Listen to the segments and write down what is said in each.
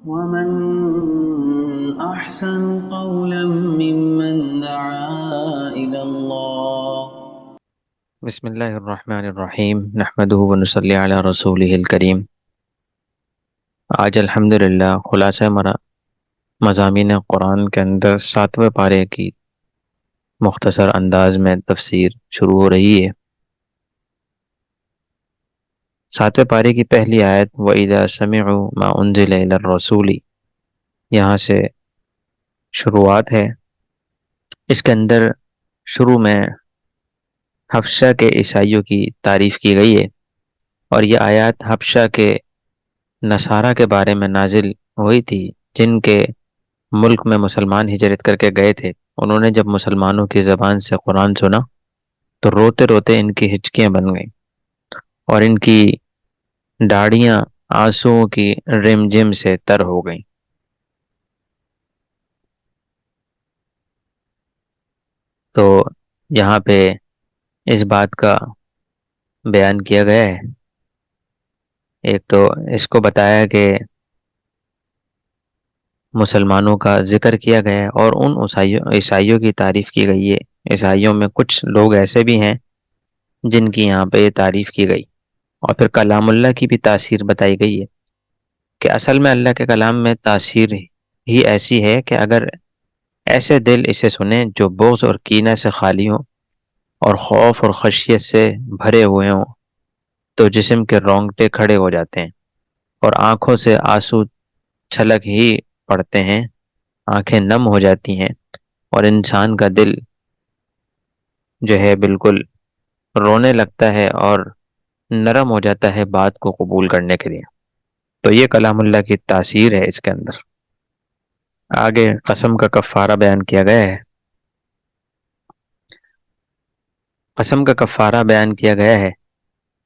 ومن أحسن قولا ممن دعا إلى الله. بسم اللہ الرحمن الرحیم نحمدہ ونصلی علی رسولہ الکریم۔ آج الحمدللہ خلاصہ مضامین قرآن کے اندر 7ویں پارے کی مختصر انداز میں تفسیر شروع ہو رہی ہے۔ 7ویں پارے کی پہلی آیت وَإِذَا سَمِعُوا مَا أُنزِلَ إِلَى الرَّسُولِ، یہاں سے شروعات ہے۔ اس کے اندر شروع میں حبشہ کے عیسائیوں کی تعریف کی گئی ہے، اور یہ آیات حبشہ کے نصارہ کے بارے میں نازل ہوئی تھی، جن کے ملک میں مسلمان ہجرت کر کے گئے تھے۔ انہوں نے جب مسلمانوں کی زبان سے قرآن سنا تو روتے روتے ان کی ہچکیاں بن گئیں، اور ان کی داڑھیاں آنسوؤں کی رم جم سے تر ہو گئیں۔ تو یہاں پہ اس بات کا بیان کیا گیا ہے، ایک تو اس کو بتایا کہ مسلمانوں کا ذکر کیا گیا ہے، اور ان عیسائیوں کی تعریف کی گئی ہے۔ عیسائیوں میں کچھ لوگ ایسے بھی ہیں جن کی یہاں پہ تعریف کی گئی، اور پھر کلام اللہ کی بھی تاثیر بتائی گئی ہے کہ اصل میں اللہ کے کلام میں تاثیر ہی ایسی ہے کہ اگر ایسے دل اسے سنیں جو بغض اور کینہ سے خالی ہوں اور خوف اور خشیت سے بھرے ہوئے ہوں، تو جسم کے رونگٹے کھڑے ہو جاتے ہیں اور آنکھوں سے آنسو چھلک ہی پڑتے ہیں، آنکھیں نم ہو جاتی ہیں، اور انسان کا دل جو ہے بالکل رونے لگتا ہے اور نرم ہو جاتا ہے بات کو قبول کرنے کے لیے۔ تو یہ کلام اللہ کی تاثیر ہے اس کے اندر۔ آگے قسم کا کفارہ بیان کیا گیا ہے۔ قسم کا کفارہ بیان کیا گیا ہے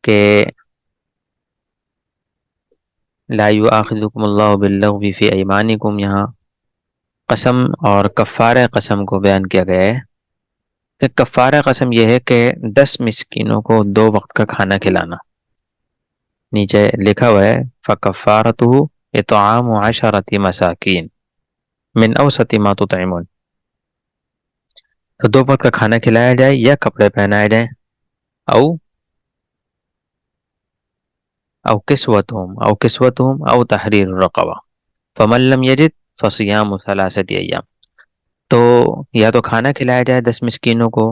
کہ لا یؤاخذکم اللہ باللغو فی ایمانکم، یہاں قسم اور کفارہ قسم کو بیان کیا گیا ہے کہ کفارہ قسم یہ ہے کہ 10 مسکینوں کو 2 وقت کا کھانا کھلانا۔ نیچے لکھا ہوا ہے فَكَفَّارَتُهُ إِطْعَامُ 10 مساکین من اوسط ما تطعمون، تو 2 وقت کا کھانا کھلایا جائے یا کپڑے پہنائے جائیں، او کسوتهم او تحریر رقبہ فمن لم یجد فصیام 3 ایام۔ تو یا تو کھانا کھلایا جائے 10 مسکینوں کو،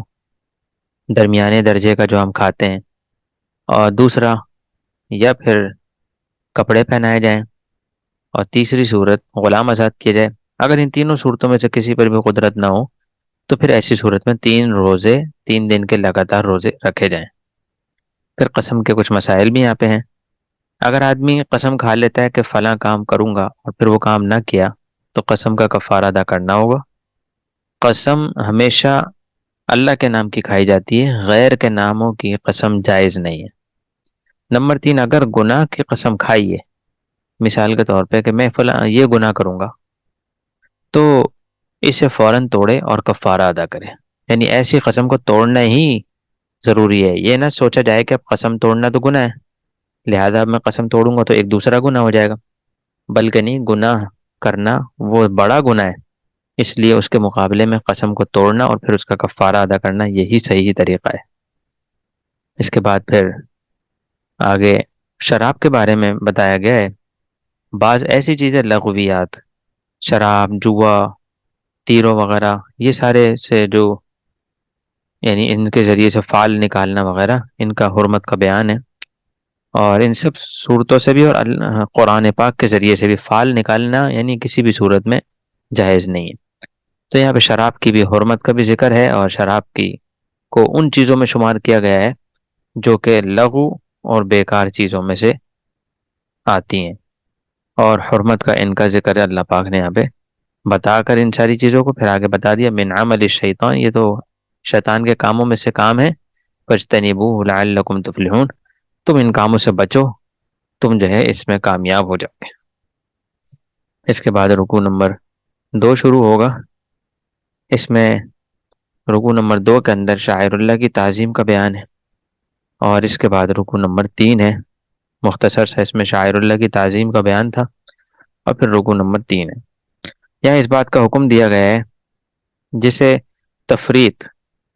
درمیانے درجے کا جو ہم کھاتے ہیں، اور دوسرا یا پھر کپڑے پہنائے جائیں، اور تیسری صورت غلام آزاد کیا جائے۔ اگر ان تینوں صورتوں میں سے کسی پر بھی قدرت نہ ہو تو پھر ایسی صورت میں 3 دن کے لگاتار روزے رکھے جائیں۔ پھر قسم کے کچھ مسائل بھی یہاں پہ ہیں۔ اگر آدمی قسم کھا لیتا ہے کہ فلاں کام کروں گا اور پھر وہ کام نہ کیا تو قسم کا کفارہ ادا کرنا ہوگا۔ قسم ہمیشہ اللہ کے نام کی کھائی جاتی ہے، غیر کے ناموں کی قسم جائز نہیں ہے۔ نمبر 3، اگر گناہ کی قسم کھائی ہے، مثال کے طور پہ کہ میں فلاں یہ گناہ کروں گا، تو اسے فوراً توڑے اور کفارہ ادا کرے۔ یعنی ایسی قسم کو توڑنا ہی ضروری ہے، یہ نہ سوچا جائے کہ اب قسم توڑنا تو گناہ ہے، لہذا اب میں قسم توڑوں گا تو ایک دوسرا گناہ ہو جائے گا، بلکہ نہیں، گناہ کرنا وہ بڑا گناہ ہے، اس لیے اس کے مقابلے میں قسم کو توڑنا اور پھر اس کا کفارہ ادا کرنا یہی صحیح طریقہ ہے۔ اس کے بعد پھر آگے شراب کے بارے میں بتایا گیا ہے۔ بعض ایسی چیزیں لغویات، شراب، جوا، تیروں وغیرہ، یہ سارے سے جو یعنی ان کے ذریعے سے فال نکالنا وغیرہ، ان کا حرمت کا بیان ہے، اور ان سب صورتوں سے بھی اور قرآن پاک کے ذریعے سے بھی فال نکالنا یعنی کسی بھی صورت میں جائز نہیں ہے۔ تو یہاں پہ شراب کی بھی حرمت کا بھی ذکر ہے، اور شراب کی کو ان چیزوں میں شمار کیا گیا ہے جو کہ لغو اور بیکار چیزوں میں سے آتی ہیں، اور حرمت کا ان کا ذکر ہے اللہ پاک نے یہاں پہ بتا کر ان ساری چیزوں کو پھر آگے بتا دیا من عمل الشیطان، یہ تو شیطان کے کاموں میں سے کام ہے، فاجتنبوہ لعلکم تفلحون، تم ان کاموں سے بچو، تم جو ہے اس میں کامیاب ہو جاؤ گے۔ اس کے بعد رکوع نمبر 2 شروع ہوگا۔ اس میں رکوع نمبر 2 کے اندر شاعر اللہ کی تعظیم کا بیان ہے، اور اس کے بعد رکوع نمبر 3 ہے، مختصر سا اس میں شاعر اللہ کی تعظیم کا بیان تھا، اور پھر رکوع نمبر 3 ہے. یہاں اس بات کا حکم دیا گیا ہے جسے تفریط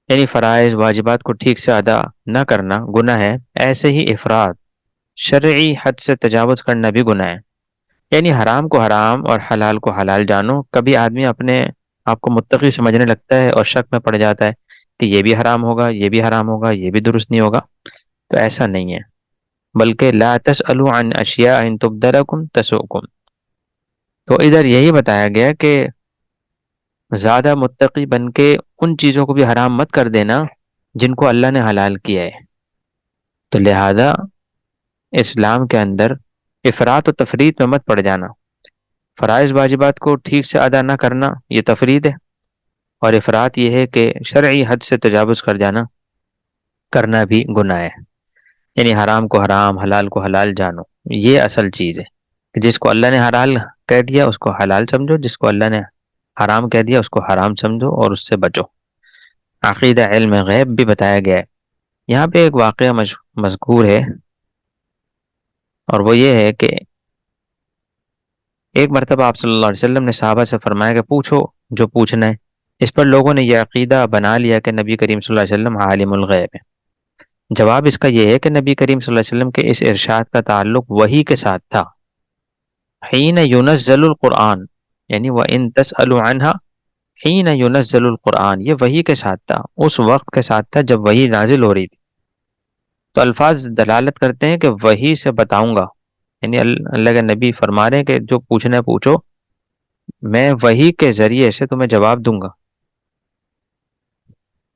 یعنی فرائض واجبات کو ٹھیک سے ادا نہ کرنا گناہ ہے، ایسے ہی افراد شرعی حد سے تجاوز کرنا بھی گناہ ہے. یعنی حرام کو حرام اور حلال کو حلال جانو. کبھی آدمی اپنے آپ کو متقی سمجھنے لگتا ہے اور شک میں پڑ جاتا ہے کہ یہ بھی حرام ہوگا، یہ بھی حرام ہوگا، یہ بھی درست نہیں ہوگا. تو ایسا نہیں ہے، بلکہ لا تسألوا عن اشیاء ان تبد لکم تسؤکم. تو ادھر یہی بتایا گیا کہ زیادہ متقی بن کے ان چیزوں کو بھی حرام مت کر دینا جن کو اللہ نے حلال کیا ہے. تو لہذا اسلام کے اندر افراط و تفریط میں مت پڑ جانا. فرائض واجبات کو ٹھیک سے ادا نہ کرنا یہ تفریط ہے، اور افراط یہ ہے کہ شرعی حد سے تجاوز کر جانا کرنا بھی گناہ ہے. یعنی حرام کو حرام، حلال کو حلال جانو. یہ اصل چیز ہے کہ جس کو اللہ نے حلال کہہ دیا اس کو حلال سمجھو، جس کو اللہ نے حرام کہہ دیا اس کو حرام سمجھو اور اس سے بچو. عقیدہ علم غیب بھی بتایا گیا ہے. یہاں پہ ایک واقعہ مذکور ہے، اور وہ یہ ہے کہ ایک مرتبہ آپ صلی اللہ علیہ وسلم نے صحابہ سے فرمایا کہ پوچھو جو پوچھنا ہے. اس پر لوگوں نے یہ عقیدہ بنا لیا کہ نبی کریم صلی اللہ علیہ وسلم عالم الغیب ہے. جواب اس کا یہ ہے کہ نبی کریم صلی اللہ علیہ وسلم کے اس ارشاد کا تعلق وحی کے ساتھ تھا. حین ينزل القرآن، یعنی وَإِن تَسْأَلُوا عَنْهَا حین ينزل القرآن، یہ وحی کے ساتھ تھا، اس وقت کے ساتھ تھا جب وحی نازل ہو رہی تھی. تو الفاظ دلالت کرتے ہیں کہ وحی سے بتاؤں گا، یعنی اللہ کے نبی فرما رہے ہیں کہ جو پوچھنا ہے پوچھو، میں وحی کے ذریعے سے تمہیں جواب دوں گا.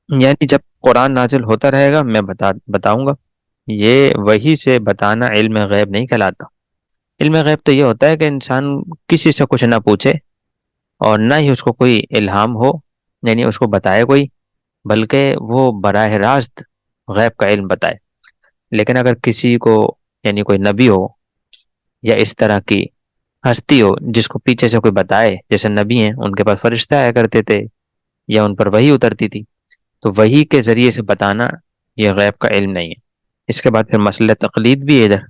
یعنی جب قرآن نازل ہوتا رہے گا میں بتاؤں گا. یہ وحی سے بتانا علم غیب نہیں کہلاتا. علم غیب تو یہ ہوتا ہے کہ انسان کسی سے کچھ نہ پوچھے اور نہ ہی اس کو کوئی الہام ہو، یعنی اس کو بتائے کوئی، بلکہ وہ براہ راست غیب کا علم بتائے. لیکن اگر کسی کو یعنی کوئی نبی ہو یا اس طرح کی ہستی ہو جس کو پیچھے سے کوئی بتائے، جیسے نبی ہیں ان کے پاس فرشتہ آیا کرتے تھے یا ان پر وحی اترتی تھی، تو وحی کے ذریعے سے بتانا یہ غیب کا علم نہیں ہے. اس کے بعد پھر مسئلہ تقلید بھی ہے ادھر.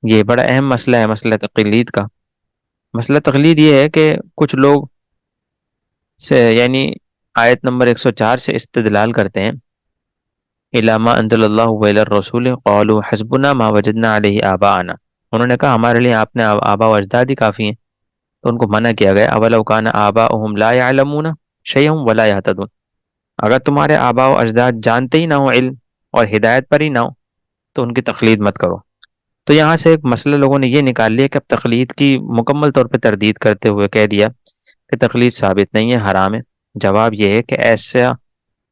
یہ بڑا اہم مسئلہ ہے مسئلہ تقلید کا. مسئلہ تقلید یہ ہے کہ کچھ لوگ سے یعنی آیت نمبر 104 سے استدلال کرتے ہیں الی ما انزل اللہ وإلی الرسول قالوا حسبنا ما وجدنا علیہ آباءنا. انہوں نے کہا ہمارے لیے آپ نے آبا و اجداد ہی کافی ہیں. تو ان کو منع کیا گیا اولو کان آباؤہم لا يعلمون شیئا ولا يهتدون. اگر تمہارے آبا و اجداد جانتے ہی نہ ہو علم اور ہدایت پر ہی نہ ہو تو ان کی تقلید مت کرو. تو یہاں سے ایک مسئلہ لوگوں نے یہ نکال لیا کہ اب تقلید کی مکمل طور پہ تردید کرتے ہوئے کہہ دیا کہ تقلید ثابت نہیں ہے، حرام ہے. جواب یہ ہے کہ ایسا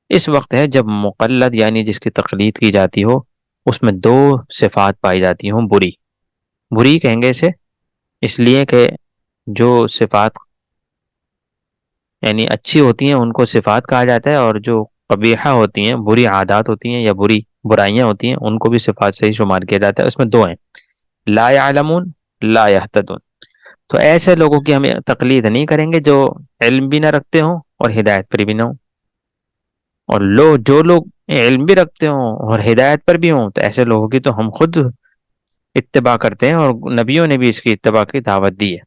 اس وقت ہے جب مقلد یعنی جس کی تقلید کی جاتی ہو اس میں دو صفات پائی جاتی ہوں بری. بری کہیں گے اسے اس لیے کہ جو صفات یعنی اچھی ہوتی ہیں ان کو صفات کہا جاتا ہے، اور جو قبیحہ ہوتی ہیں، بری عادات ہوتی ہیں یا بری برائیاں ہوتی ہیں، ان کو بھی صفات سے ہی شمار کیا جاتا ہے. اس میں دو ہیں، لا يعلمون لا يهتدون. تو ایسے لوگوں کی ہم تقلید نہیں کریں گے جو علم بھی نہ رکھتے ہوں اور ہدایت پر بھی نہ ہوں. اور جو لوگ علم بھی رکھتے ہوں اور ہدایت پر بھی ہوں تو ایسے لوگوں کی تو ہم خود اتباع کرتے ہیں، اور نبیوں نے بھی اس کی اتباع کی دعوت دی ہے.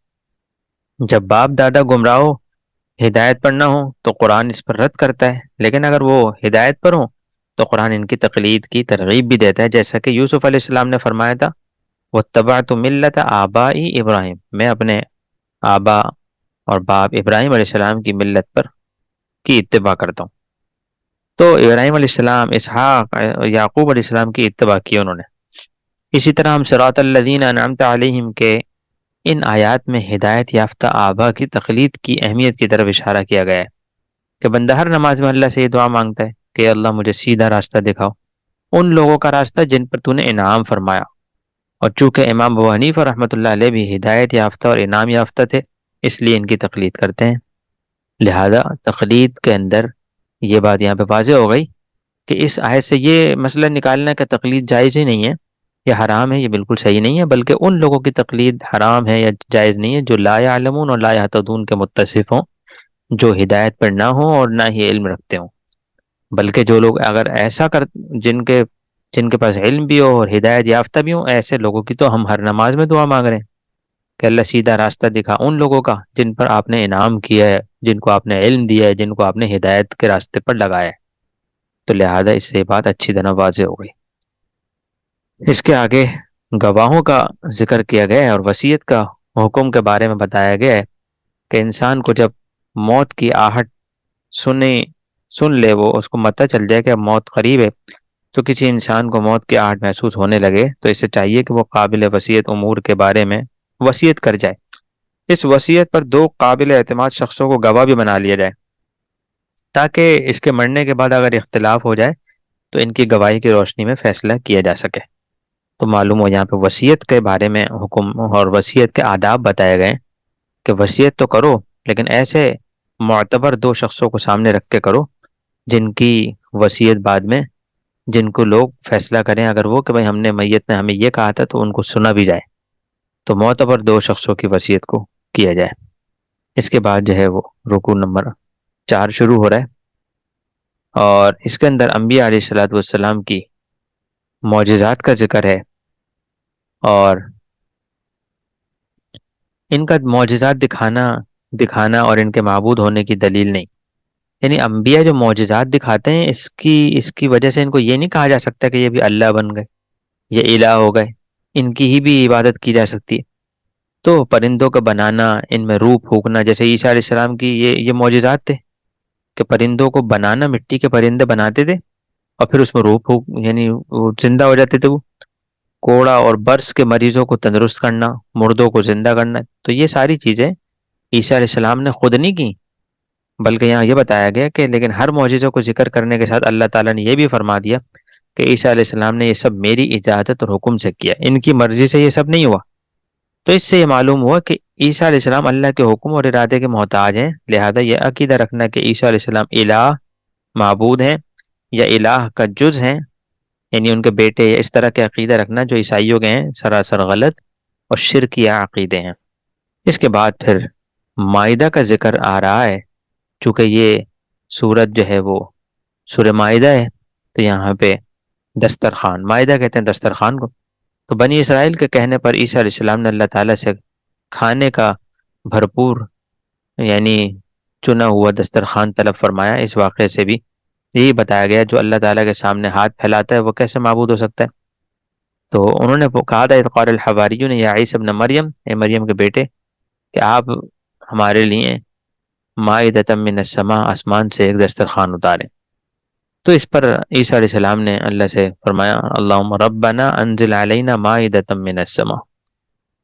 جب باپ دادا گمراہ ہو، ہدایت پر نہ ہو تو قرآن اس پر رد کرتا ہے، لیکن اگر وہ ہدایت پر ہوں تو قرآن ان کی تقلید کی ترغیب بھی دیتا ہے، جیسا کہ یوسف علیہ السلام نے فرمایا تھا وَاتَّبَعْتُ مِلَّةَ آبَاءِ ابراہیم، میں اپنے آبا اور باپ ابراہیم علیہ السلام کی ملت پر کی اتباع کرتا ہوں. تو ابراہیم علیہ السلام، اسحاق، یعقوب علیہ السلام کی اتباع کی انہوں نے. اسی طرح ہم صراط الذین انعمت علیہم کے ان آیات میں ہدایت یافتہ آبا کی تقلید کی اہمیت کی طرف اشارہ کیا گیا ہے کہ بندہ ہر نماز میں اللہ سے یہ دعا مانگتا ہے کہ اللہ مجھے سیدھا راستہ دکھاؤ، ان لوگوں کا راستہ جن پر تو نے انعام فرمایا. اور چونکہ امام ابو حنیفہ رحمۃ اللہ علیہ بھی ہدایت یافتہ اور انعام یافتہ تھے اس لیے ان کی تقلید کرتے ہیں. لہذا تقلید کے اندر یہ بات یہاں پہ واضح ہو گئی کہ اس آیت سے یہ مسئلہ نکالنا کہ تقلید جائز ہی نہیں ہے یا حرام ہے، یہ بالکل صحیح نہیں ہے، بلکہ ان لوگوں کی تقلید حرام ہے یا جائز نہیں ہے جو لا یعلمون اور لا یہتدون کے متصف ہوں، جو ہدایت پر نہ ہوں اور نہ ہی علم رکھتے ہوں. بلکہ جو لوگ اگر ایسا کر جن کے پاس علم بھی ہو اور ہدایت یافتہ بھی ہوں، ایسے لوگوں کی تو ہم ہر نماز میں دعا مانگ رہے ہیں. کہ اللہ سیدھا راستہ دکھا ان لوگوں کا جن پر آپ نے انعام کیا ہے، جن کو آپ نے علم دیا ہے، جن کو آپ نے ہدایت کے راستے پر لگایا ہے۔ تو لہذا اس سے بات اچھی طرح واضح ہو گئی۔ اس کے آگے گواہوں کا ذکر کیا گیا ہے اور وصیت کا حکم کے بارے میں بتایا گیا ہے کہ انسان کو جب موت کی آہٹ سن لے، وہ اس کو پتہ چل جائے کہ اب موت قریب ہے، تو کسی انسان کو موت کی آہٹ محسوس ہونے لگے تو اسے چاہیے کہ وہ قابل وصیت امور کے بارے میں وصیت کر جائے۔ اس وصیت پر دو قابل اعتماد شخصوں کو گواہ بھی بنا لیا جائے، تاکہ اس کے مرنے کے بعد اگر اختلاف ہو جائے تو ان کی گواہی کی روشنی میں فیصلہ کیا جا سکے۔ تو معلوم ہو یہاں پہ وصیت کے بارے میں حکم اور وصیت کے آداب بتائے گئے کہ وصیت تو کرو لیکن ایسے معتبر دو شخصوں کو سامنے رکھ کے کرو جن کی وصیت بعد میں جن کو لوگ فیصلہ کریں، اگر وہ کہ بھائی ہم نے میت نے ہمیں یہ کہا تھا تو ان کو سنا بھی جائے، تو معتبر دو شخصوں کی وصیت کو کیا جائے۔ اس کے بعد جو ہے وہ رکوع نمبر 4 شروع ہو رہا ہے، اور اس کے اندر انبیاء علیہ الصلوۃ والسلام کی معجزات کا ذکر ہے، اور ان کا معجزات دکھانا اور ان کے معبود ہونے کی دلیل نہیں، یعنی انبیاء جو معجزات دکھاتے ہیں اس کی وجہ سے ان کو یہ نہیں کہا جا سکتا کہ یہ بھی اللہ بن گئے، یہ الہ ہو گئے، ان کی ہی بھی عبادت کی جا سکتی ہے۔ تو پرندوں کا بنانا، ان میں روح پھونکنا، جیسے عیسیٰ علیہ السلام کی یہ معجزات تھے کہ پرندوں کو بنانا، مٹی کے پرندے بناتے تھے اور پھر اس میں روح پھونک یعنی وہ زندہ ہو جاتے تھے، وہ کوڑا اور برس کے مریضوں کو تندرست کرنا، مردوں کو زندہ کرنا، تو یہ ساری چیزیں عیسیٰ علیہ السلام نے خود نہیں کی، بلکہ یہاں یہ بتایا گیا کہ لیکن ہر معجزوں کو ذکر کرنے کے ساتھ اللہ تعالیٰ نے یہ بھی فرما دیا کہ عیسیٰ علیہ السلام نے یہ سب میری اجازت اور حکم سے کیا، ان کی مرضی سے یہ سب نہیں ہوا۔ تو اس سے یہ معلوم ہوا کہ عیسیٰ علیہ السلام اللہ کے حکم اور ارادے کے محتاج ہیں، لہذا یہ عقیدہ رکھنا کہ عیسیٰ علیہ السلام الہ معبود ہیں یا الہ کا جز ہیں، یعنی ان کے بیٹے، یا اس طرح کے عقیدہ رکھنا جو عیسائیوں کے ہیں، سراسر غلط اور شرکیہ عقیدے ہیں۔ اس کے بعد پھر مائدہ کا ذکر آ رہا ہے، چونکہ یہ سورت جو ہے وہ سورہ مائدہ ہے، تو یہاں پہ دسترخوان، مائدہ کہتے ہیں دسترخوان کو، تو بنی اسرائیل کے کہنے پر عیسیٰ علیہ السلام نے اللہ تعالیٰ سے کھانے کا بھرپور یعنی چنا ہوا دسترخوان طلب فرمایا۔ اس واقعے سے بھی یہی بتایا گیا جو اللہ تعالیٰ کے سامنے ہاتھ پھیلاتا ہے وہ کیسے معبود ہو سکتا ہے۔ تو انہوں نے کہا تھا اذ قال الحواریون یا عیسی ابن مریم، اے مریم کے بیٹے، کہ آپ ہمارے لیے مائدۃ من السماء، آسمان سے ایک دسترخوان اتاریں۔ تو اس پر عیسیٰ علیہ السلام نے اللہ سے فرمایا اللہم ربنا انزل علینا مائدۃ من السماء،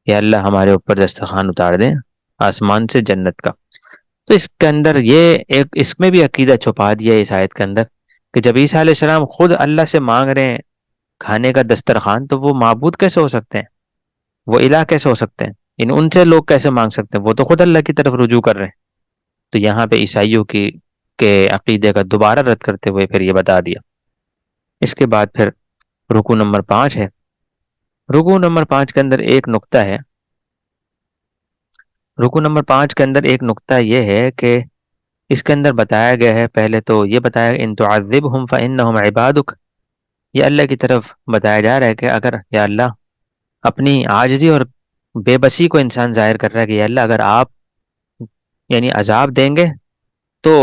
یا اللہ ہمارے اوپر دسترخوان اتار دیں آسمان سے جنت کا۔ تو اس کے اندر اس میں بھی عقیدہ چھپا دیا ہے اس آیت کے اندر کہ جب عیسیٰ علیہ السلام خود اللہ سے مانگ رہے ہیں کھانے کا دسترخوان، تو وہ معبود کیسے ہو سکتے ہیں، وہ الہ کیسے ہو سکتے ہیں، ان سے لوگ کیسے مانگ سکتے ہیں، وہ تو خود اللہ کی طرف رجوع کر رہے ہیں۔ تو یہاں پہ عیسائیوں کے عقیدے کا دوبارہ رد کرتے ہوئے پھر یہ بتا دیا۔ اس کے بعد پھر رکوع نمبر 5 ہے۔ رکوع نمبر 5 کے اندر ایک نقطہ ہے، رکوع نمبر 5 کے اندر ایک نقطہ یہ ہے کہ اس کے اندر بتایا گیا ہے، پہلے تو یہ بتایا ان تعذبہم فانہم عبادک، یہ اللہ کی طرف بتایا جا رہا ہے کہ اگر یا اللہ اپنی عاجزی اور بے بسی کو انسان ظاہر کر رہا ہے کہ یا اللہ اگر آپ یعنی عذاب دیں گے تو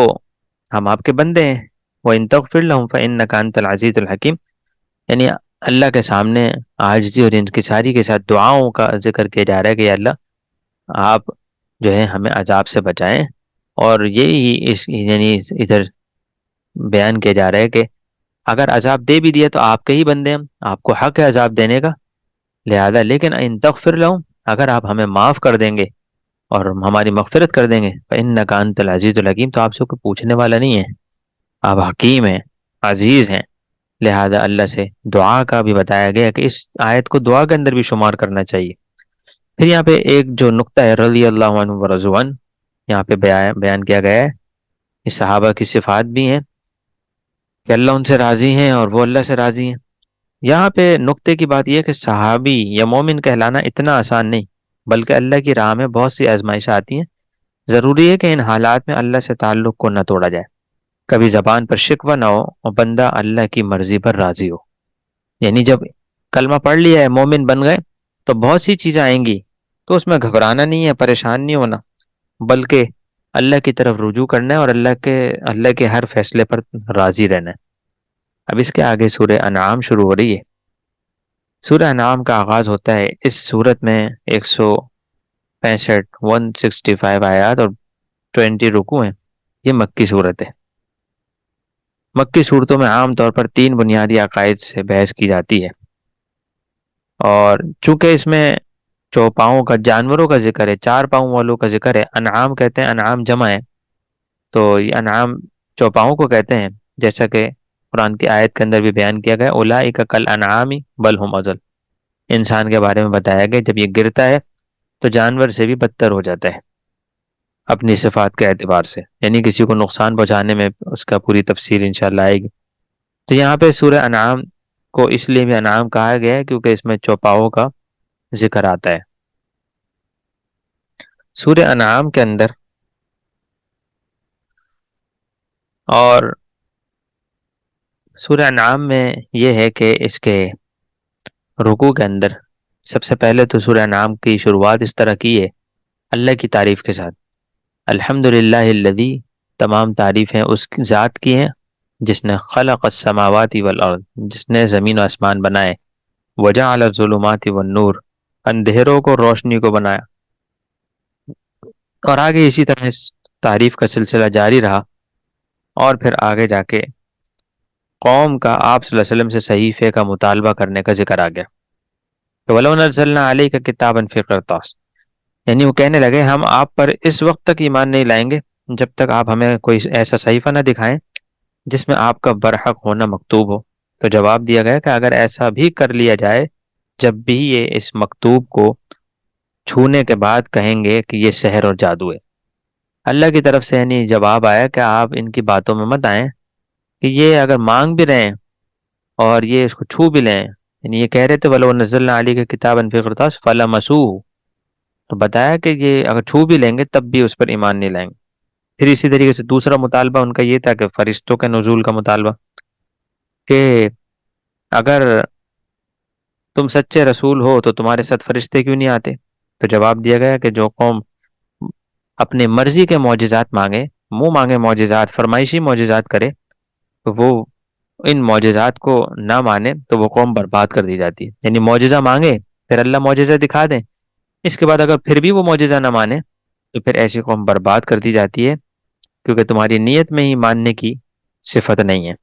ہم آپ کے بندے ہیں، وَإِن تَغْفِرْ لَهُمْ فَإِنَّكَ أَنْتَ الْعَزِيزُ الْحَكِيمُ، یعنی اللہ کے سامنے عاجزی اور انکساری کے ساتھ دعاؤں کا ذکر کیا جا رہا ہے کہ یا اللہ آپ جو ہے ہمیں عذاب سے بچائیں، اور یہی یعنی ادھر بیان کیا جا رہا ہے کہ اگر عذاب دے بھی دیا تو آپ کے ہی بندے ہم، آپ کو حق ہے عذاب دینے کا، لہذا لیکن ان تغفر لہم، اگر آپ ہمیں معاف کر دیں گے اور ہماری مغفرت کر دیں گے فإنک انت العزیز الحکیم، تو آپ سے کوئی پوچھنے والا نہیں ہے، آپ حکیم ہیں، عزیز ہیں۔ لہذا اللہ سے دعا کا بھی بتایا گیا کہ اس آیت کو دعا کے اندر بھی شمار کرنا چاہیے۔ پھر یہاں پہ ایک جو نقطہ ہے رضی اللہ عنہ ورضوا عنہ، یہاں پہ بیان کیا گیا ہے، اس صحابہ کی صفات بھی ہیں کہ اللہ ان سے راضی ہیں اور وہ اللہ سے راضی ہیں۔ یہاں پہ نقطے کی بات یہ ہے کہ صحابی یا مومن کہلانا اتنا آسان نہیں، بلکہ اللہ کی راہ میں بہت سی آزمائشیں آتی ہیں، ضروری ہے کہ ان حالات میں اللہ سے تعلق کو نہ توڑا جائے، کبھی زبان پر شکوہ نہ ہو اور بندہ اللہ کی مرضی پر راضی ہو۔ یعنی جب کلمہ پڑھ لیا ہے، مومن بن گئے، تو بہت سی چیزیں آئیں گی تو اس میں گھبرانا نہیں ہے، پریشان نہیں ہونا، بلکہ اللہ کی طرف رجوع کرنا ہے اور اللہ کے ہر فیصلے پر راضی رہنا ہے۔ اب اس کے آگے سورہ انعام شروع ہو رہی ہے۔ سورہ انعام کا آغاز ہوتا ہے اس سورت میں 165 165 آیات اور 20 رکوع ہیں۔ یہ مکی صورت ہے۔ مکی صورتوں میں عام طور پر 3 بنیادی عقائد سے بحث کی جاتی ہے، اور چونکہ اس میں چوپاؤں کا، جانوروں کا ذکر ہے، 4 پاؤں والوں کا ذکر ہے، انعام کہتے ہیں، انعام جمع ہے، تو یہ انعام چوپاؤں کو کہتے ہیں، جیسا کہ قرآن کی آیت کے اندر بھی بیان کیا گیا، اولئک کل انعام بل هم اضل، انسان کے بارے میں بتایا گیا جب یہ گرتا ہے تو جانور سے بھی بدتر ہو جاتا ہے اپنی صفات کے اعتبار سے، یعنی کسی کو نقصان پہنچانے میں اس کا پوری تفصیل انشاءاللہ آئے گی۔ تو یہاں پہ سورہ انعام کو اس لیے بھی انعام کہا گیا ہے کیونکہ اس میں چوپاؤں کا ذکر آتا ہے۔ سورہ انعام کے اندر اور سورہ انعام میں یہ ہے کہ اس کے رکوع کے اندر سب سے پہلے تو سورہ انعام کی شروعات اس طرح کی ہے، اللہ کی تعریف کے ساتھ، الحمد للہ الذی، تمام تعریفیں اس ذات کی ہیں جس نے خلق السماوات والارض، جس نے زمین و آسمان بنائے، وجعل الظلمات والنور، اندھیروں کو روشنی کو بنایا، اور آگے اسی طرح اس تعریف کا سلسلہ جاری رہا، اور پھر آگے جا کے قوم کا آپ صلی اللہ علیہ وسلم سے صحیفے کا مطالبہ کرنے کا ذکر آ گیا، تو وَلَوْ نَزَّلْنَا عَلَيْكَ كِتَابًا فِي قِرْطَاسٍ، یعنی وہ کہنے لگے ہم آپ پر اس وقت تک ایمان نہیں لائیں گے جب تک آپ ہمیں کوئی ایسا صحیفہ نہ دکھائیں جس میں آپ کا برحق ہونا مکتوب ہو۔ تو جواب دیا گیا کہ اگر ایسا بھی کر لیا جائے، جب بھی یہ اس مکتوب کو چھونے کے بعد کہیں گے کہ یہ سحر اور جادو ہے، اللہ کی طرف سے یعنی جواب آیا کہ آپ ان کی باتوں میں مت آئیں، کہ یہ اگر مانگ بھی رہے ہیں اور یہ اس کو چھو بھی لیں، یعنی یہ کہہ رہے تھے وَلَوْ نَزَّلْنَا عَلَيْكَ كِتَابًا فِي قِرْطَاسٍ فَلَمَسُوهُ، تو بتایا کہ یہ اگر چھو بھی لیں گے تب بھی اس پر ایمان نہیں لائیں گے۔ پھر اسی طریقے سے دوسرا مطالبہ ان کا یہ تھا کہ فرشتوں کے نزول کا مطالبہ، کہ اگر تم سچے رسول ہو تو تمہارے ساتھ فرشتے کیوں نہیں آتے؟ تو جواب دیا گیا کہ جو قوم اپنے مرضی کے معجزات مانگے، منہ مانگے معجزات، فرمائشی معجزات کرے، تو وہ ان معجزات کو نہ مانے تو وہ قوم برباد کر دی جاتی ہے، یعنی معجزہ مانگے پھر اللہ معجزہ دکھا دیں، اس کے بعد اگر پھر بھی وہ معجزہ نہ مانے تو پھر ایسی قوم برباد کر دی جاتی ہے، کیونکہ تمہاری نیت میں ہی ماننے کی صفت نہیں ہے۔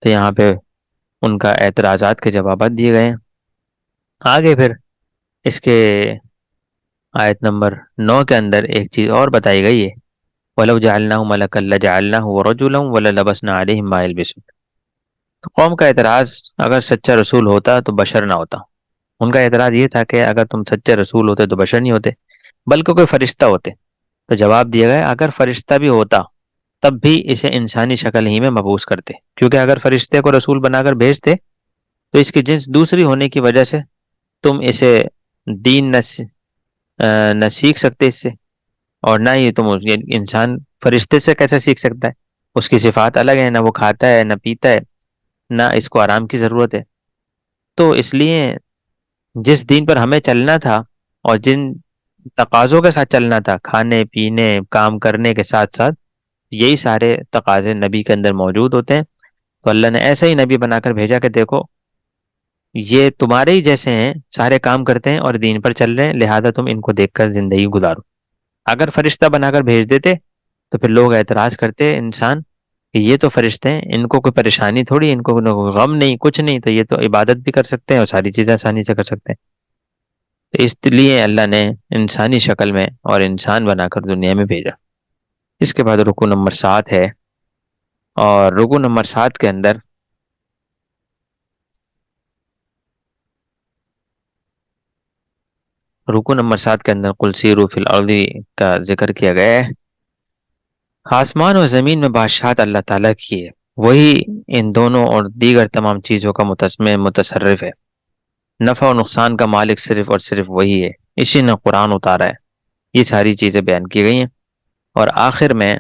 تو یہاں پہ ان کا اعتراضات کے جوابات دیے گئے ہیں۔ آگے پھر اس کے آیت نمبر 9 کے اندر ایک چیز اور بتائی گئی ہے، وَلَوْ جَعَلْنَاهُ مَلَكًا لَجَعَلْنَاهُ رَجُلًا وَلَلَبَسْنَا عَلَيْهِمْ مَا يَلْبِسُونَ۔ تو قوم کا اعتراض، اگر سچا رسول ہوتا تو بشر نہ ہوتا، ان کا اعتراض یہ تھا کہ اگر تم سچے رسول ہوتے تو بشر نہیں ہوتے بلکہ کوئی فرشتہ ہوتے۔ تو جواب دیا گیا اگر فرشتہ بھی ہوتا تب بھی اسے انسانی شکل ہی میں مبعوث کرتے، کیونکہ اگر فرشتے کو رسول بنا کر بھیجتے تو اس کی جنس دوسری ہونے کی وجہ سے تم اسے دین نہ سیکھ سکتے اس سے، اور نہ ہی تم یہ انسان فرشتے سے کیسے سیکھ سکتا ہے، اس کی صفات الگ ہے، نہ وہ کھاتا ہے نہ پیتا ہے، نہ اس کو آرام کی ضرورت ہے۔ تو اس لیے جس دین پر ہمیں چلنا تھا اور جن تقاضوں کے ساتھ چلنا تھا، کھانے پینے کام کرنے کے ساتھ ساتھ یہی سارے تقاضے نبی کے اندر موجود ہوتے ہیں، تو اللہ نے ایسا ہی نبی بنا کر بھیجا کہ دیکھو یہ تمہارے ہی جیسے ہیں، سارے کام کرتے ہیں اور دین پر چل رہے ہیں، لہذا تم ان کو دیکھ کر زندگی گزارو۔ اگر فرشتہ بنا کر بھیج دیتے تو پھر لوگ اعتراض کرتے انسان کہ یہ تو فرشتے ہیں، ان کو کوئی پریشانی تھوڑی، ان کو کوئی غم نہیں کچھ نہیں، تو یہ تو عبادت بھی کر سکتے ہیں اور ساری چیزیں آسانی سے کر سکتے ہیں۔ تو اس لیے اللہ نے انسانی شکل میں اور انسان بنا کر دنیا میں بھیجا۔ اس کے بعد رکوع نمبر 7 ہے، اور رکوع نمبر 7 کے اندر قل سیروا فی الارض کا ذکر کیا گیا ہے۔ آسمان اور زمین میں بادشاہت اللہ تعالیٰ کی ہے، وہی ان دونوں اور دیگر تمام چیزوں کا متصرف ہے، نفع و نقصان کا مالک صرف اور صرف وہی ہے، اسی نے قرآن اتارا ہے۔ یہ ساری چیزیں بیان کی گئی ہیں، اور آخر میں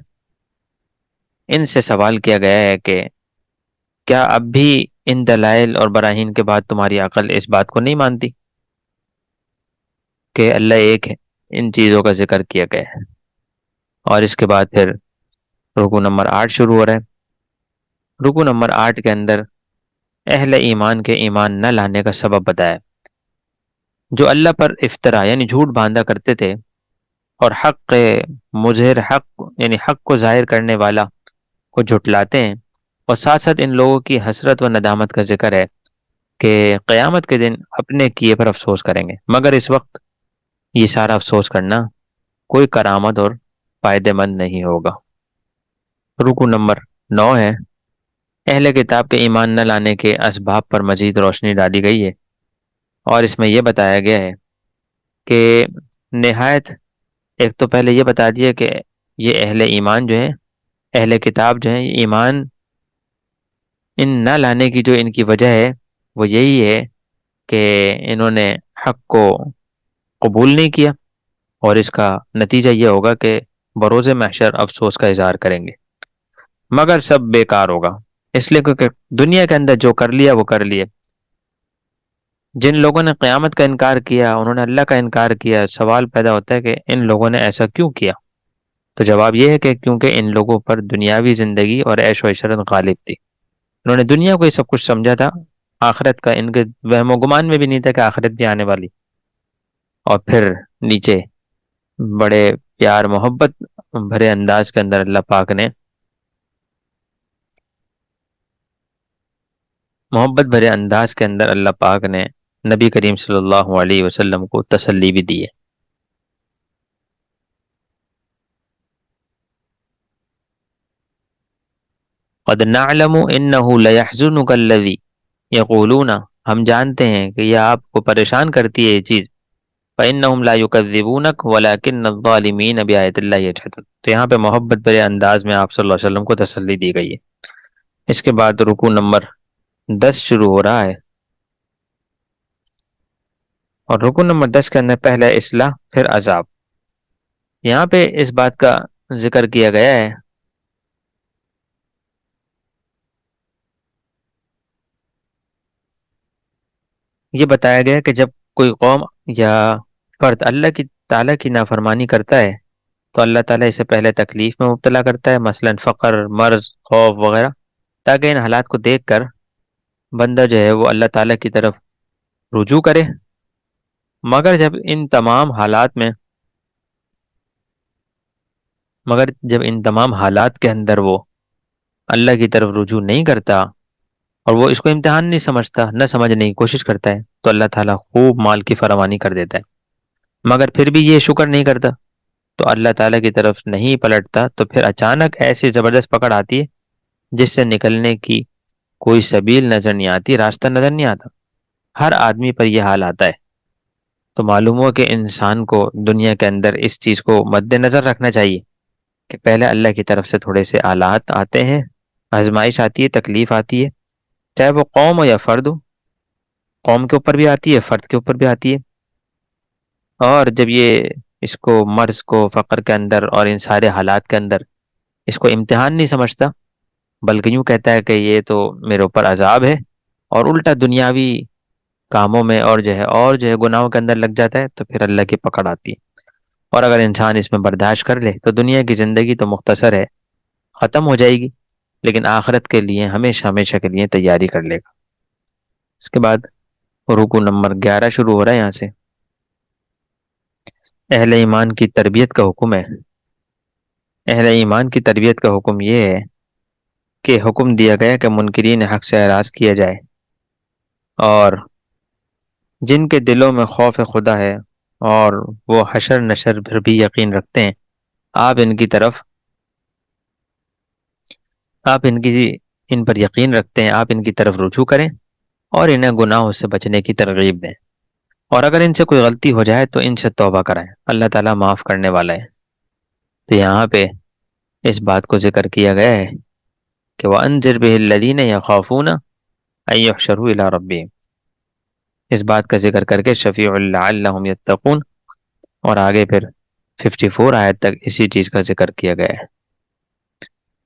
ان سے سوال کیا گیا ہے کہ کیا اب بھی ان دلائل اور براہین کے بعد تمہاری عقل اس بات کو نہیں مانتی؟ کہ اللہ ایک ہے، ان چیزوں کا ذکر کیا گیا ہے۔ اور اس کے بعد پھر رکوع نمبر 8 شروع ہو رہا ہے۔ رکوع نمبر 8 کے اندر اہل ایمان کے ایمان نہ لانے کا سبب بتایا، جو اللہ پر افطرا یعنی جھوٹ باندھا کرتے تھے، اور حق مظہر حق یعنی حق کو ظاہر کرنے والا کو جھٹلاتے ہیں، اور ساتھ ساتھ ان لوگوں کی حسرت و ندامت کا ذکر ہے کہ قیامت کے دن اپنے کیے پر افسوس کریں گے، مگر اس وقت یہ سارا افسوس کرنا کوئی کرامت اور فائدہ مند نہیں ہوگا۔ رکوع نمبر 9 ہے، اہل کتاب کے ایمان نہ لانے کے اسباب پر مزید روشنی ڈالی گئی ہے، اور اس میں یہ بتایا گیا ہے کہ نہایت، ایک تو پہلے یہ بتا دیا کہ یہ اہل ایمان جو ہیں، اہل کتاب جو ہیں، یہ ایمان ان نہ لانے کی جو ان کی وجہ ہے وہ یہی ہے کہ انہوں نے حق کو قبول نہیں کیا، اور اس کا نتیجہ یہ ہوگا کہ بروز محشر افسوس کا اظہار کریں گے، مگر سب بیکار ہوگا، اس لیے کیونکہ دنیا کے اندر جو کر لیا وہ کر لیا۔ جن لوگوں نے قیامت کا انکار کیا، انہوں نے اللہ کا انکار کیا، سوال پیدا ہوتا ہے کہ ان لوگوں نے ایسا کیوں کیا؟ تو جواب یہ ہے کہ کیونکہ ان لوگوں پر دنیاوی زندگی اور عیش و عشرت غالب تھی، انہوں نے دنیا کو یہ سب کچھ سمجھا تھا، آخرت کا ان کے وہم و گمان میں بھی نہیں تھا کہ آخرت بھی آنے والی۔ اور پھر نیچے بڑے پیار محبت بھرے انداز کے اندر اللہ پاک نے محبت بھرے انداز کے اندر اللہ پاک نے نبی کریم صلی اللہ علیہ وسلم کو تسلی بھی دی ہے۔ قد نعلم انه ليحزنك الذي يقولون، ہم جانتے ہیں کہ یہ آپ کو پریشان کرتی ہے یہ چیز، فانهم لا يكذبونك ولكن الظالمين بآيات الله يجحدون۔ تو یہاں پہ محبت بھرے انداز میں آپ صلی اللہ علیہ وسلم کو تسلی دی گئی ہے۔ اس کے بعد رکوع نمبر 10 شروع ہو رہا ہے، اور رکن نمبر 10 کے اندر پہلا اصلاح پھر عذاب۔ یہاں پہ اس بات کا ذکر کیا گیا ہے یہ بتایا گیا کہ جب کوئی قوم یا فرد اللہ کی تعالیٰ کی نافرمانی کرتا ہے تو اللہ تعالیٰ اسے پہلے تکلیف میں مبتلا کرتا ہے، مثلا فقر، مرض، خوف وغیرہ، تاکہ ان حالات کو دیکھ کر بندہ جو ہے وہ اللہ تعالیٰ کی طرف رجوع کرے۔ مگر جب ان تمام حالات کے اندر وہ اللہ کی طرف رجوع نہیں کرتا اور وہ اس کو امتحان نہیں سمجھتا، نہ سمجھنے کی کوشش کرتا ہے، تو اللہ تعالیٰ خوب مال کی فراوانی کر دیتا ہے، مگر پھر بھی یہ شکر نہیں کرتا تو اللہ تعالیٰ کی طرف نہیں پلٹتا، تو پھر اچانک ایسی زبردست پکڑ آتی ہے جس سے نکلنے کی کوئی سبیل نظر نہیں آتی، راستہ نظر نہیں آتا۔ ہر آدمی پر یہ حال آتا ہے، تو معلوم ہوا کہ انسان کو دنیا کے اندر اس چیز کو مد نظر رکھنا چاہیے کہ پہلے اللہ کی طرف سے تھوڑے سے آلات آتے ہیں، آزمائش آتی ہے، تکلیف آتی ہے، چاہے وہ قوم ہو یا فرد ہو، قوم کے اوپر بھی آتی ہے، فرد کے اوپر بھی آتی ہے۔ اور جب یہ اس کو مرض کو فقر کے اندر اور ان سارے حالات کے اندر اس کو امتحان نہیں سمجھتا، بلکہ یوں کہتا ہے کہ یہ تو میرے اوپر عذاب ہے، اور الٹا دنیاوی کاموں میں اور جو ہے گناہوں کے اندر لگ جاتا ہے، تو پھر اللہ کی پکڑ آتی ہے۔ اور اگر انسان اس میں برداشت کر لے تو دنیا کی زندگی تو مختصر ہے، ختم ہو جائے گی، لیکن آخرت کے لیے ہمیشہ ہمیشہ کے لیے تیاری کر لے گا۔ اس کے بعد رکوع نمبر 11 شروع ہو رہا ہے، یہاں سے اہل ایمان کی تربیت کا حکم ہے۔ اہل ایمان کی تربیت کا حکم یہ ہے کہ حکم دیا گیا کہ منکرین حق سے اعراض کیا جائے، اور جن کے دلوں میں خوف خدا ہے اور وہ حشر نشر پر بھی یقین رکھتے ہیں، آپ ان پر یقین رکھتے ہیں، آپ ان کی طرف رجوع کریں اور انہیں گناہوں سے بچنے کی ترغیب دیں، اور اگر ان سے کوئی غلطی ہو جائے تو ان سے توبہ کرائیں، اللہ تعالیٰ معاف کرنے والا ہے۔ تو یہاں پہ اس بات کو ذکر کیا گیا ہے کہ وَأَنذِرْ بِهِ الَّذِينَ يَخَافُونَ أَن يُحْشَرُوا إِلَىٰ رَبِّهِمْ، اس بات کا ذکر کر کے شفیع لعلہم یتقون، اور آگے پھر 54 آیت تک اسی چیز کا ذکر کیا گیا ہے۔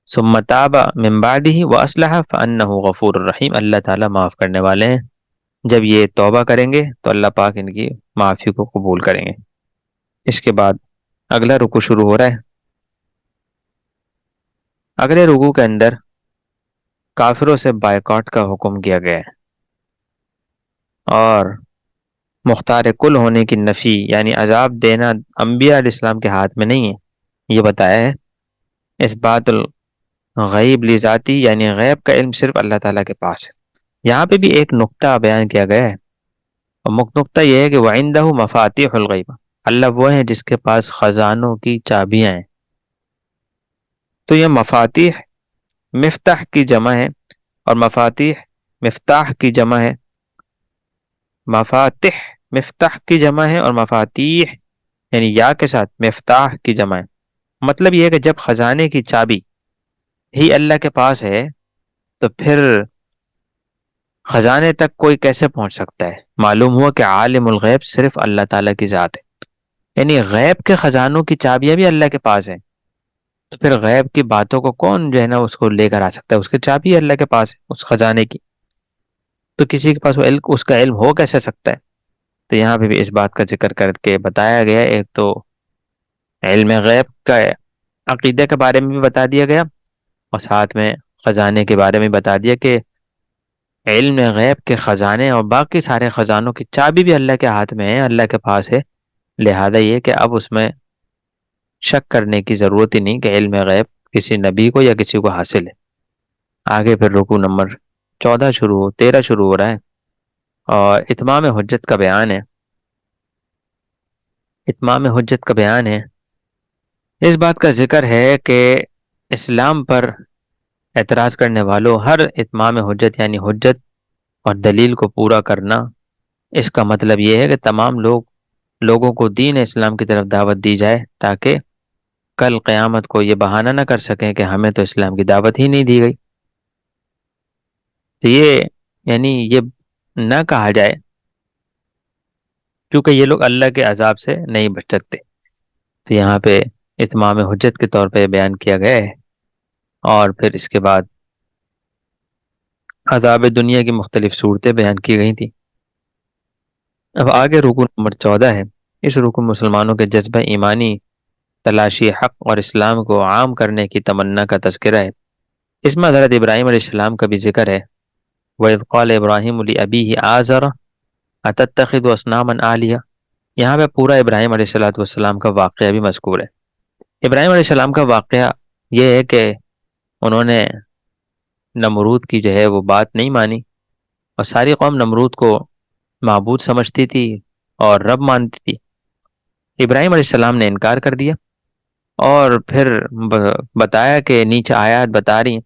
ثم تاب من بعدہ واصلح فانہ غفور الرحیم، اللہ تعالیٰ معاف کرنے والے ہیں جب یہ توبہ کریں گے تو اللہ پاک ان کی معافی کو قبول کریں گے۔ اس کے بعد اگلا رکوع شروع ہو رہا ہے۔ اگلے رکوع کے اندر کافروں سے بائیکاٹ کا حکم کیا گیا ہے، اور مختار کل ہونے کی نفی، یعنی عذاب دینا انبیاء علیہ السلام کے ہاتھ میں نہیں ہے، یہ بتایا ہے۔ اس بات الغیب لی ذاتی، یعنی غیب کا علم صرف اللہ تعالیٰ کے پاس ہے۔ یہاں پہ بھی ایک نقطہ بیان کیا گیا ہے، اور نقطہ یہ ہے کہ وَعِندَهُ مفاتیح الغیب، اللہ وہ ہے جس کے پاس خزانوں کی چابیاں ہیں۔ تو یہ مفاتیح مفتاح کی جمع ہے، اور مفاتیح مفتاح کی جمع ہے، مفاتح مفتاح کی جمع ہے، اور مفاتیح یعنی یا کے ساتھ مفتاح کی جمع ہے۔ مطلب یہ ہے کہ جب خزانے کی چابی ہی اللہ کے پاس ہے تو پھر خزانے تک کوئی کیسے پہنچ سکتا ہے؟ معلوم ہوا کہ عالم الغیب صرف اللہ تعالیٰ کی ذات ہے، یعنی غیب کے خزانوں کی چابیاں بھی اللہ کے پاس ہیں، تو پھر غیب کی باتوں کو کون جو ہے نا اس کو لے کر آ سکتا ہے؟ اس کی چابی اللہ کے پاس ہے اس خزانے کی، تو کسی کے پاس وہ علم، اس کا علم ہو کیسے سکتا ہے؟ تو یہاں پہ بھی اس بات کا ذکر کر کے بتایا گیا، ایک تو علم غیب کا عقیدے کے بارے میں بھی بتا دیا گیا، اور ساتھ میں خزانے کے بارے میں بتا دیا کہ علم غیب کے خزانے اور باقی سارے خزانوں کی چابی بھی اللہ کے ہاتھ میں ہے، اللہ کے پاس ہے، لہذا یہ کہ اب اس میں شک کرنے کی ضرورت ہی نہیں کہ علم غیب کسی نبی کو یا کسی کو حاصل ہے۔ آگے پھر رکوع نمبر 13 شروع ہو رہا ہے، اور اتمام حجت کا بیان ہے۔ اتمام حجت کا بیان ہے، اس بات کا ذکر ہے کہ اسلام پر اعتراض کرنے والوں ہر اتمام حجت یعنی حجت اور دلیل کو پورا کرنا، اس کا مطلب یہ ہے کہ تمام لوگوں کو دین اسلام کی طرف دعوت دی جائے، تاکہ کل قیامت کو یہ بہانہ نہ کر سکیں کہ ہمیں تو اسلام کی دعوت ہی نہیں دی گئی۔ تو یہ یعنی یہ نہ کہا جائے، کیونکہ یہ لوگ اللہ کے عذاب سے نہیں بچ سکتے۔ تو یہاں پہ اتمام حجت کے طور پہ بیان کیا گیا ہے، اور پھر اس کے بعد عذاب دنیا کی مختلف صورتیں بیان کی گئی تھیں۔ اب آگے رکوع نمبر 14 ہے۔ اس رکوع مسلمانوں کے جذبہ ایمانی، تلاشی حق اور اسلام کو عام کرنے کی تمنا کا تذکرہ ہے۔ اس میں حضرت ابراہیم علیہ السلام کا بھی ذکر ہے، وَإِذْ قَالَ إِبْرَاهِيمُ لِأَبِيهِ آزَرَ أَتَتَّخِذُ أَصْنَامًا آلِهَةً۔ یہاں پہ پورا ابراہیم علیہ السلام کا واقعہ بھی مذکور ہے۔ ابراہیم علیہ السلام کا واقعہ یہ ہے کہ انہوں نے نمرود کی جو ہے وہ بات نہیں مانی، اور ساری قوم نمرود کو معبود سمجھتی تھی اور رب مانتی تھی۔ ابراہیم علیہ السلام نے انکار کر دیا، اور پھر بتایا کہ نیچے آیات بتا رہی ہیں،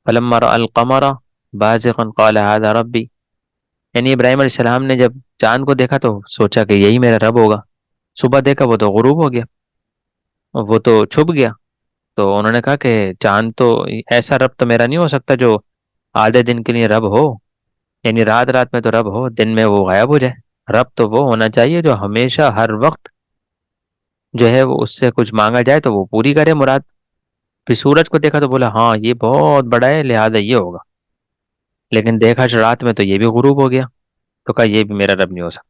فَلَمَّا رَأَى الْقَمَرَ بَازِغًا قَالَ هَذَا رَبِّي، یعنی ابراہیم علیہ السلام نے جب چاند کو دیکھا تو سوچا کہ یہی میرا رب ہوگا، صبح دیکھا وہ تو غروب ہو گیا، وہ تو چھپ گیا، تو انہوں نے کہا کہ چاند تو ایسا رب تو میرا نہیں ہو سکتا جو آدھے دن کے لیے رب ہو، یعنی رات رات میں تو رب ہو، دن میں وہ غائب ہو جائے۔ رب تو وہ ہونا چاہیے جو ہمیشہ ہر وقت جو ہے وہ اس سے کچھ مانگا جائے تو وہ پوری کرے مراد۔ پھر سورج کو دیکھا تو بولا ہاں یہ بہت بڑا ہے لہذا یہ ہوگا، لیکن دیکھا رات میں تو یہ بھی غروب ہو گیا، تو کہا یہ بھی میرا رب نہیں ہو سکتا۔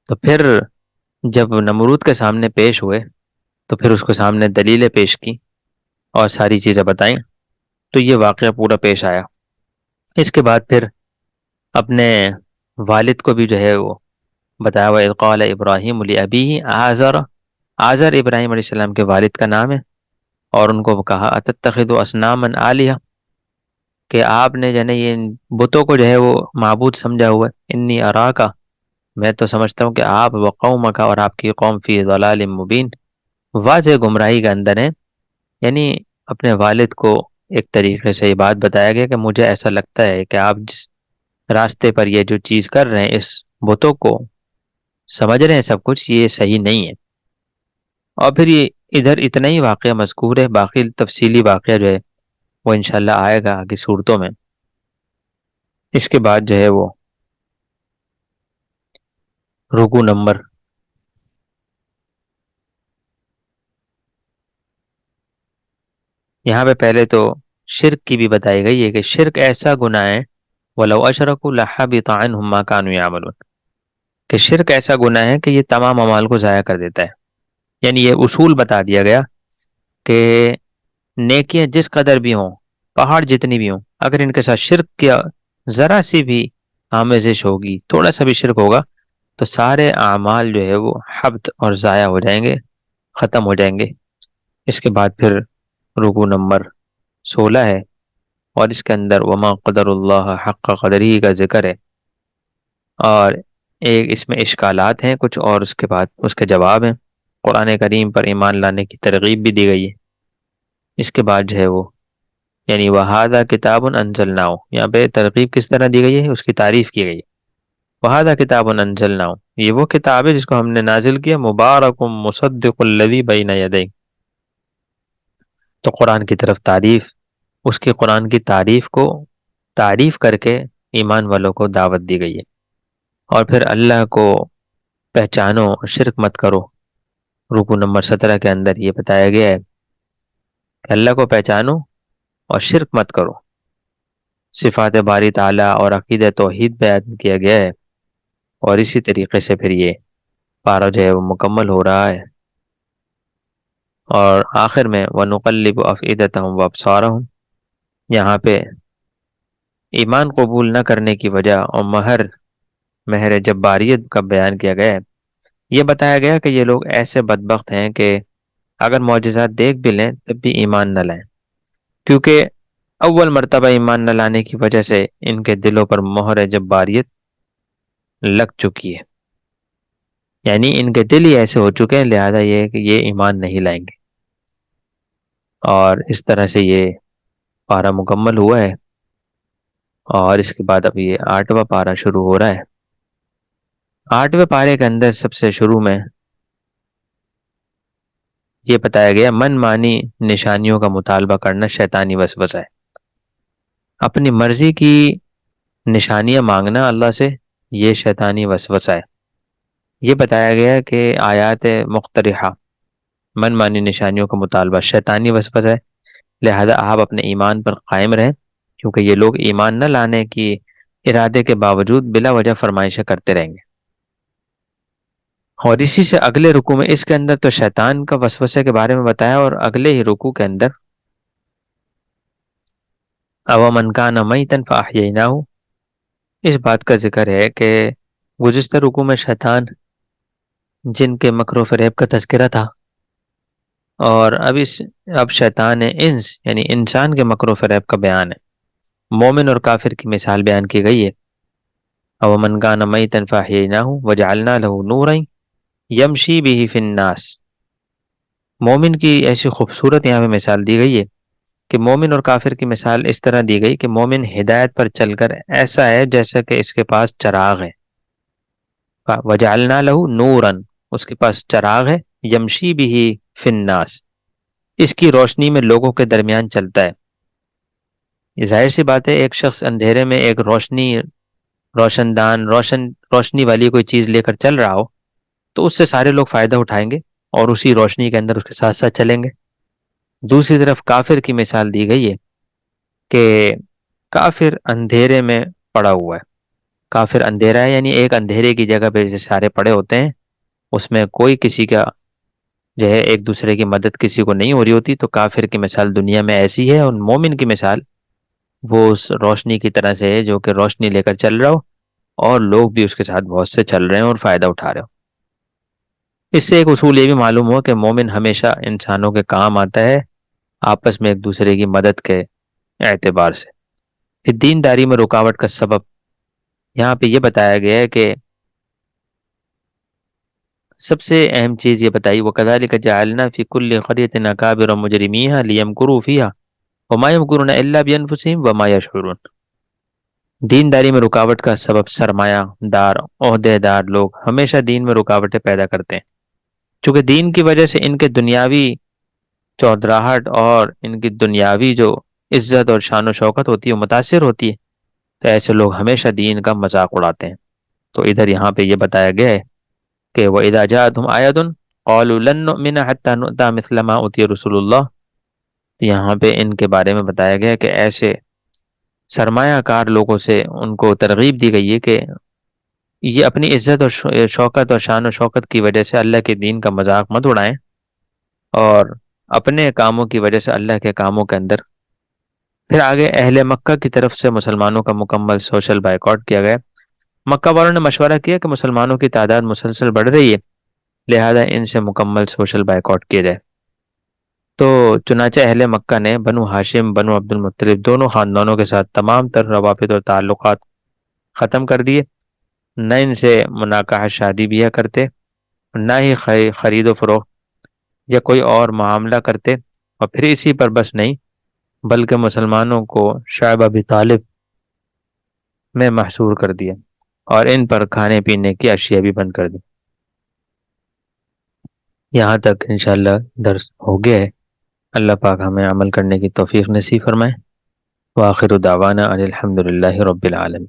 تو پھر جب نمرود کے سامنے پیش ہوئے تو پھر اس کے سامنے دلیلیں پیش کی اور ساری چیزیں بتائیں، تو یہ واقعہ پورا پیش آیا۔ اس کے بعد پھر اپنے والد کو بھی جو ہے وہ بتایا ہوا، اذ قال ابراہیم لابیہ آزر، آزر ابراہیم علیہ السلام کے والد کا نام ہے، اور ان کو کہا اتتخذ اصناما آلیہ، کہ آپ نے جو ہے یہ بتوں کو جو ہے وہ معبود سمجھا ہوا ہے، انی اراکا، میں تو سمجھتا ہوں کہ آپ وقومک اور آپ کی قوم فی ضلال مبین، واضح گمراہی کے اندر ہیں۔ یعنی اپنے والد کو ایک طریقے سے یہ بات بتایا گیا کہ مجھے ایسا لگتا ہے کہ آپ جس راستے پر یہ جو چیز کر رہے ہیں، اس بتوں کو سمجھ رہے ہیں سب کچھ، یہ صحیح نہیں ہے۔ اور پھر یہ ادھر اتنا ہی واقعہ مذکور ہے، باقی تفصیلی واقعہ جو ہے وہ انشاءاللہ آئے گا آگے صورتوں میں۔ اس کے بعد جو ہے وہ رکوع نمبر یہاں پہ پہلے تو شرک کی بھی بتائی گئی ہے کہ شرک ایسا گناہ ہے وَلَوْ أَشْرَكُوا لَحَبِطَ عَنْهُمْ مَا كَانُوا يَعْمَلُونَ، کہ شرک ایسا گناہ ہے کہ یہ تمام اعمال کو ضائع کر دیتا ہے۔ یعنی یہ اصول بتا دیا گیا کہ نیکیاں جس قدر بھی ہوں، پہاڑ جتنی بھی ہوں، اگر ان کے ساتھ شرک کیا ذرا سی بھی آمیزش ہوگی، تھوڑا سا بھی شرک ہوگا، تو سارے اعمال جو ہے وہ حبط اور ضائع ہو جائیں گے، ختم ہو جائیں گے۔ اس کے بعد پھر رکوع نمبر 16 ہے، اور اس کے اندر وما قدر اللہ حق قدری کا ذکر ہے، اور ایک اس میں اشکالات ہیں کچھ، اور اس کے بعد اس کے جواب ہیں۔ قرآن کریم پر ایمان لانے کی ترغیب بھی دی گئی ہے۔ اس کے بعد جو ہے وہ یعنی وَهَذَا كِتَابٌ أَنزَلْنَاهُ، یہاں پہ ترغیب کس طرح دی گئی ہے، اس کی تعریف کی گئی ہے۔ وَهَذَا كِتَابٌ أَنزَلْنَاهُ، یہ وہ کتاب ہے جس کو ہم نے نازل کیا، مبارک مصدق الذی بین یدیہ، تو قرآن کی طرف تعریف، اس کی قرآن کی تعریف کو تعریف کر کے ایمان والوں کو دعوت دی گئی ہے۔ اور پھر اللہ کو پہچانو، شرک مت کرو۔ رکوع نمبر 17 کے اندر یہ بتایا گیا ہے کہ اللہ کو پہچانو اور شرک مت کرو۔ صفات باری تعالیٰ اور عقیدہ توحید بیان کیا گیا ہے، اور اسی طریقے سے پھر یہ پارہ جو ہے وہ مکمل ہو رہا ہے، اور آخر میں وَنُقَلِّبُ أَفْئِدَتَهُمْ وَأَبْصَارَهُمْ، یہاں پہ ایمان قبول نہ کرنے کی وجہ اور مہر جباریت کا بیان کیا گیا ہے۔ یہ بتایا گیا کہ یہ لوگ ایسے بدبخت ہیں کہ اگر معجزات دیکھ بھی لیں تب بھی ایمان نہ لائیں، کیونکہ اول مرتبہ ایمان نہ لانے کی وجہ سے ان کے دلوں پر مہر جباریت لگ چکی ہے، یعنی ان کے دل ہی ایسے ہو چکے ہیں، لہذا یہ ہے کہ یہ ایمان نہیں لائیں گے۔ اور اس طرح سے یہ پارہ مکمل ہوا ہے، اور اس کے بعد اب یہ 8واں پارہ شروع ہو رہا ہے۔ 8ویں پارے کے اندر سب سے شروع میں یہ بتایا گیا من مانی نشانیوں کا مطالبہ کرنا شیطانی وسوسہ ہے۔ اپنی مرضی کی نشانیاں مانگنا اللہ سے، یہ شیطانی وسوسہ ہے۔ یہ بتایا گیا کہ آیات مقترحہ من مانی نشانیوں کا مطالبہ شیطانی وسوسہ ہے، لہذا آپ اپنے ایمان پر قائم رہیں، کیونکہ یہ لوگ ایمان نہ لانے کی ارادے کے باوجود بلا وجہ فرمائشیں کرتے رہیں گے۔ اور اسی سے اگلے رکوع میں اس کے اندر تو شیطان کا وسوسے کے بارے میں بتایا، اور اگلے ہی رکوع کے اندر اوَمَنْ كَانَ مَيْتًا فَأَحْيَيْنَاهُ، اس بات کا ذکر ہے کہ گزشتہ رکوع میں شیطان جن کے مکر و فریب کا تذکرہ تھا، اور اب شیطان انس یعنی انسان کے مکر و فریب کا بیان ہے۔ مومن اور کافر کی مثال بیان کی گئی ہے۔ اوَمَنْ كَانَ مَيْتًا فَأَحْيَيْنَاهُ وَجَعَلْنَا لَهُ نُورًا یمشی بہ فی الناس، مومن کی ایسی خوبصورت یہاں پہ مثال دی گئی ہے کہ مومن اور کافر کی مثال اس طرح دی گئی کہ مومن ہدایت پر چل کر ایسا ہے جیسا کہ اس کے پاس چراغ ہے، وجعلنا لہ نورا، اس کے پاس چراغ ہے، یمشی بہ فی الناس، اس کی روشنی میں لوگوں کے درمیان چلتا ہے۔ یہ ظاہر سی بات ہے، ایک شخص اندھیرے میں ایک روشنی والی کوئی چیز لے کر چل رہا ہو تو اس سے سارے لوگ فائدہ اٹھائیں گے اور اسی روشنی کے اندر اس کے ساتھ ساتھ چلیں گے۔ دوسری طرف کافر کی مثال دی گئی ہے کہ کافر اندھیرے میں پڑا ہوا ہے، کافر اندھیرا ہے، یعنی ایک اندھیرے کی جگہ پہ جیسے سارے پڑے ہوتے ہیں، اس میں کوئی کسی کا جو ہے ایک دوسرے کی مدد کسی کو نہیں ہو رہی ہوتی، تو کافر کی مثال دنیا میں ایسی ہے، اور مومن کی مثال وہ اس روشنی کی طرح سے ہے جو کہ روشنی لے کر چل رہا ہو، اور لوگ بھی اس کے ساتھ بہت سے چل رہے ہیں اور فائدہ اٹھا رہے ہو۔ اس سے ایک اصول یہ بھی معلوم ہوا کہ مومن ہمیشہ انسانوں کے کام آتا ہے، آپس میں ایک دوسرے کی مدد کے اعتبار سے۔ پھر دینداری میں رکاوٹ کا سبب یہاں پہ یہ بتایا گیا ہے کہ سب سے اہم چیز یہ بتائی، وَكَذَلِكَ جَعَلْنَا فِي كُلِّ قَرْيَةٍ أَكَابِرَ مُجْرِمِيهَا لِيَمْكُرُوا فِيهَا وَمَا يَمْكُرُونَ إِلَّا بِأَنفُسِهِمْ وَمَا يَشْعُرُونَ، دینداری میں رکاوٹ کا سبب سرمایہ دار، عہدے دار لوگ ہمیشہ دین میں رکاوٹیں پیدا کرتے ہیں، چونکہ دین کی وجہ سے ان کے دنیاوی چودراہٹ اور ان کی دنیاوی جو عزت اور شان و شوکت ہوتی ہے وہ متاثر ہوتی ہے، تو ایسے لوگ ہمیشہ دین کا مذاق اڑاتے ہیں۔ تو ادھر یہاں پہ یہ بتایا گیا ہے کہ وَإِذَا جَاءَتْهُمْ آیَةٌ قَالُوا لَن نُؤْمِنَ حَتَّى نُؤْتَىٰ مِثْلَ مَا أُوتِیَ رُسُلُ اللَّهِ، تو یہاں پہ ان کے بارے میں بتایا گیا کہ ایسے سرمایہ کار لوگوں سے ان کو ترغیب دی گئی ہے کہ یہ اپنی عزت اور شوکت اور شان و شوکت کی وجہ سے اللہ کے دین کا مذاق مت اڑائیں، اور اپنے کاموں کی وجہ سے اللہ کے کاموں کے اندر پھر آگے اہل مکہ کی طرف سے مسلمانوں کا مکمل سوشل بائیکاٹ کیا گیا۔ مکہ والوں نے مشورہ کیا کہ مسلمانوں کی تعداد مسلسل بڑھ رہی ہے، لہذا ان سے مکمل سوشل بائیکاٹ کیا جائے۔ تو چنانچہ اہل مکہ نے بنو ہاشم بنو عبد المطلب دونوں خاندانوں کے ساتھ تمام تر روابط اور تعلقات ختم کر دیے، نہ ان سے مناکحہ شادی بیاہ کرتے، نہ ہی خرید و فروخت یا کوئی اور معاملہ کرتے، اور پھر اسی پر بس نہیں بلکہ مسلمانوں کو شعب ابی طالب میں محصور کر دیا، اور ان پر کھانے پینے کی اشیاء بھی بند کر دی۔ یہاں تک انشاءاللہ درس ہو گیا ہے۔ اللہ پاک ہمیں عمل کرنے کی توفیق نصیب فرمائے۔ وآخر دعوانا ان الحمد للہ رب العالمین۔